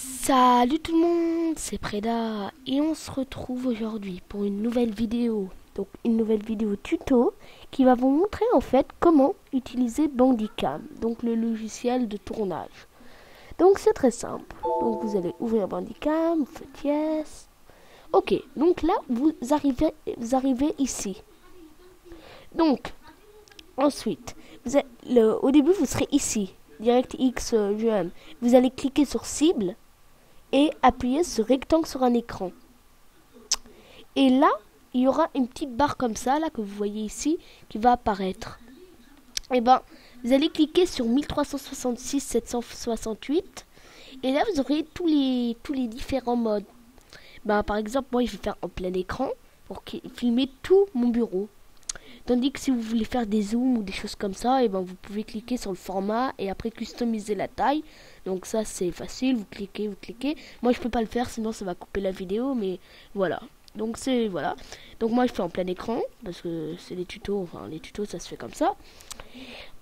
Salut tout le monde, c'est Preda et on se retrouve aujourd'hui pour une nouvelle vidéo. Donc une nouvelle vidéo tuto qui va vous montrer en fait comment utiliser Bandicam, donc le logiciel de tournage. Donc c'est très simple. Donc vous allez ouvrir Bandicam, vous faites yes. Ok, donc là vous arrivez ici. Donc ensuite, au début vous serez ici, DirectX GM. Vous allez cliquer sur cible et appuyer ce rectangle sur un écran. Et là, il y aura une petite barre comme ça, là, que vous voyez ici, qui va apparaître. Et ben, vous allez cliquer sur 1366 768. Et là, vous aurez tous les différents modes. Ben, par exemple, moi, je vais faire en plein écran pour filmer tout mon bureau. Tandis que si vous voulez faire des zooms ou des choses comme ça, et ben vous pouvez cliquer sur le format et après customiser la taille. Donc ça c'est facile, vous cliquez. Moi je peux pas le faire sinon ça va couper la vidéo, mais voilà. Donc voilà. Donc moi je fais en plein écran parce que c'est les tutos, enfin les tutos ça se fait comme ça.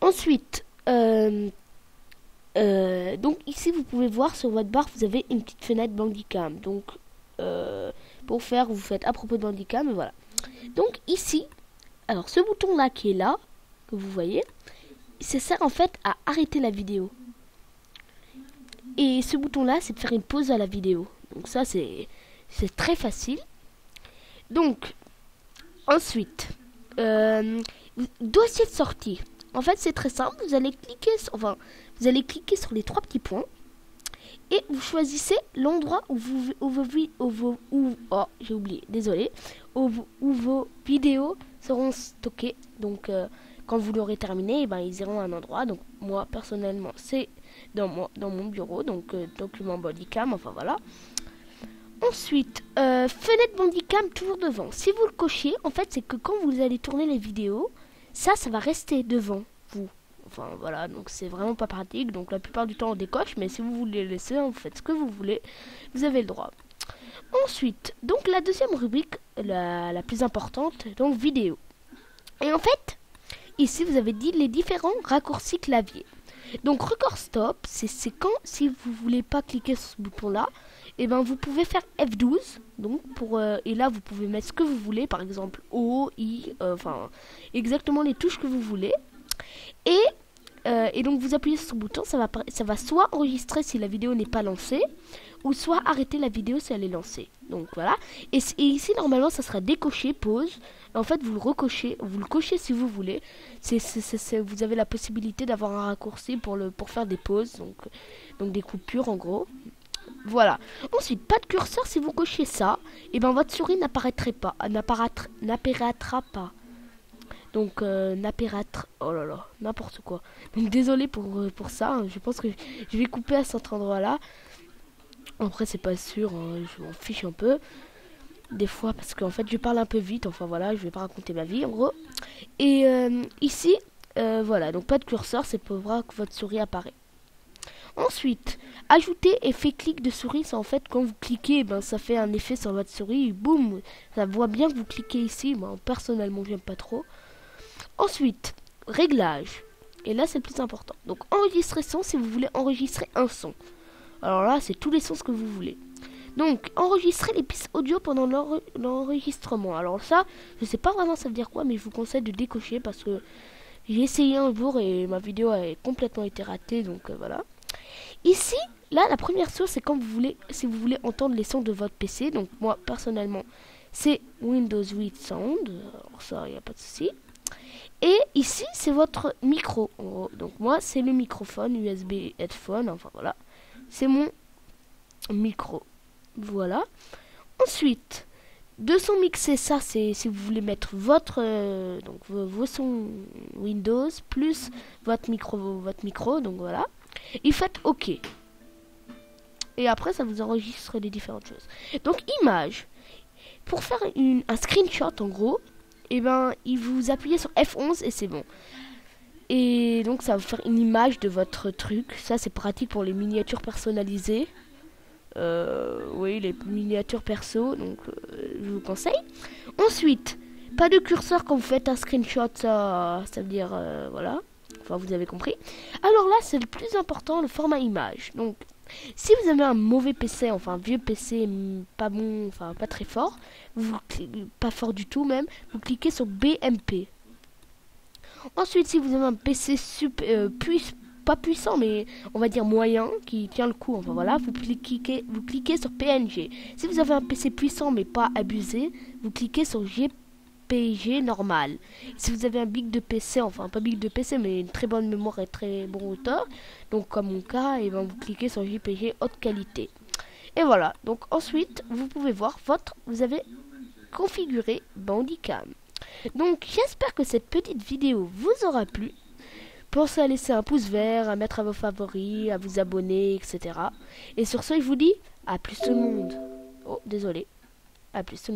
Ensuite, donc ici vous pouvez voir sur votre barre vous avez une petite fenêtre Bandicam. Donc pour faire vous faites à propos de Bandicam et voilà. Donc ici. Alors ce bouton là qui est là, que vous voyez, ça sert en fait à arrêter la vidéo. Et ce bouton là c'est de faire une pause à la vidéo. Donc ça c'est très facile. Donc ensuite, dossier de sortie. En fait c'est très simple, vous allez cliquer sur les trois petits points. Et vous choisissez l'endroit où vos vidéos seront stockées. Donc quand vous l'aurez terminé, ils iront à un endroit. Donc moi personnellement c'est dans mon bureau, donc document Bandicam, enfin voilà. Ensuite, fenêtre Bandicam toujours devant. Si vous le cochez, en fait c'est que quand vous allez tourner les vidéos, ça va rester devant vous. Enfin voilà, donc c'est vraiment pas pratique. Donc la plupart du temps on décoche, mais si vous voulez le laisser, vous faites ce que vous voulez, vous avez le droit. Ensuite, donc la deuxième rubrique, la plus importante, donc vidéo. Et en fait, ici vous avez dit les différents raccourcis clavier. Donc record stop, c'est quand si vous voulez pas cliquer sur ce bouton là, et vous pouvez faire F12. Donc et là vous pouvez mettre ce que vous voulez, par exemple O, I, enfin exactement les touches que vous voulez. Et donc vous appuyez sur ce bouton, ça va soit enregistrer si la vidéo n'est pas lancée, ou soit arrêter la vidéo si elle est lancée. Donc voilà. Et ici normalement ça sera décoché, pause. En fait vous le cochez si vous voulez. Vous avez la possibilité d'avoir un raccourci pour faire des pauses, donc des coupures en gros. Voilà. Ensuite, pas de curseur si vous cochez ça, et votre souris n'apparaîtra pas. Donc oh là là, n'importe quoi. Donc désolé pour ça, hein. Je pense que je vais couper à cet endroit là. Après c'est pas sûr, hein. Je m'en fiche un peu des fois parce qu'en fait je parle un peu vite. Enfin voilà, je vais pas raconter ma vie en gros. Et ici voilà, donc pas de curseur, c'est pour voir que votre souris apparaît. Ensuite, ajouter effet clic de souris, c'est en fait quand vous cliquez, ça fait un effet sur votre souris, boum, ça voit bien que vous cliquez ici. Moi personnellement j'aime pas trop. Ensuite, réglage. Et là, c'est le plus important. Donc, enregistrer son si vous voulez enregistrer un son. Alors là, c'est tous les sons que vous voulez. Donc, enregistrer les pistes audio pendant l'enregistrement. Alors ça, je sais pas vraiment ça veut dire quoi, mais je vous conseille de décocher parce que j'ai essayé un jour et ma vidéo a complètement été ratée. Donc, voilà. Ici, là, la première chose, c'est si vous voulez entendre les sons de votre PC. Donc, moi, personnellement, c'est Windows 8 Sound. Alors ça, il n'y a pas de souci. Et ici, c'est votre micro. Donc moi, c'est le microphone USB headphone. Enfin voilà, c'est mon micro. Voilà. Ensuite, de son mixer, ça c'est si vous voulez mettre donc vos sons Windows plus votre micro. Donc voilà. Et faites OK. Et après, ça vous enregistre les différentes choses. Donc image. Pour faire un screenshot en gros. Il vous appuyez sur F11 et c'est bon. Et donc ça va vous faire une image de votre truc. Ça c'est pratique pour les miniatures personnalisées. Oui, les miniatures perso. Donc je vous conseille. Ensuite, pas de curseur quand vous faites un screenshot. Ça veut dire voilà. Enfin vous avez compris. Alors là c'est le plus important, le format image. Donc Si vous avez un mauvais PC, enfin un vieux PC pas bon, enfin pas très fort, pas fort du tout même, vous cliquez sur BMP. Ensuite, si vous avez un PC pas puissant, mais on va dire moyen, qui tient le coup, enfin voilà, vous cliquez sur PNG. Si vous avez un PC puissant mais pas abusé, vous cliquez sur JPG normal. Si vous avez un big de PC, enfin pas big de PC, mais une très bonne mémoire et très bon hauteur, donc comme mon cas, et ben vous cliquez sur JPG haute qualité. Et voilà, donc ensuite, vous pouvez voir vous avez configuré Bandicam. Donc j'espère que cette petite vidéo vous aura plu. Pensez à laisser un pouce vert, à mettre à vos favoris, à vous abonner, etc. Et sur ce, je vous dis à plus tout le monde. Oh, désolé. À plus tout le monde.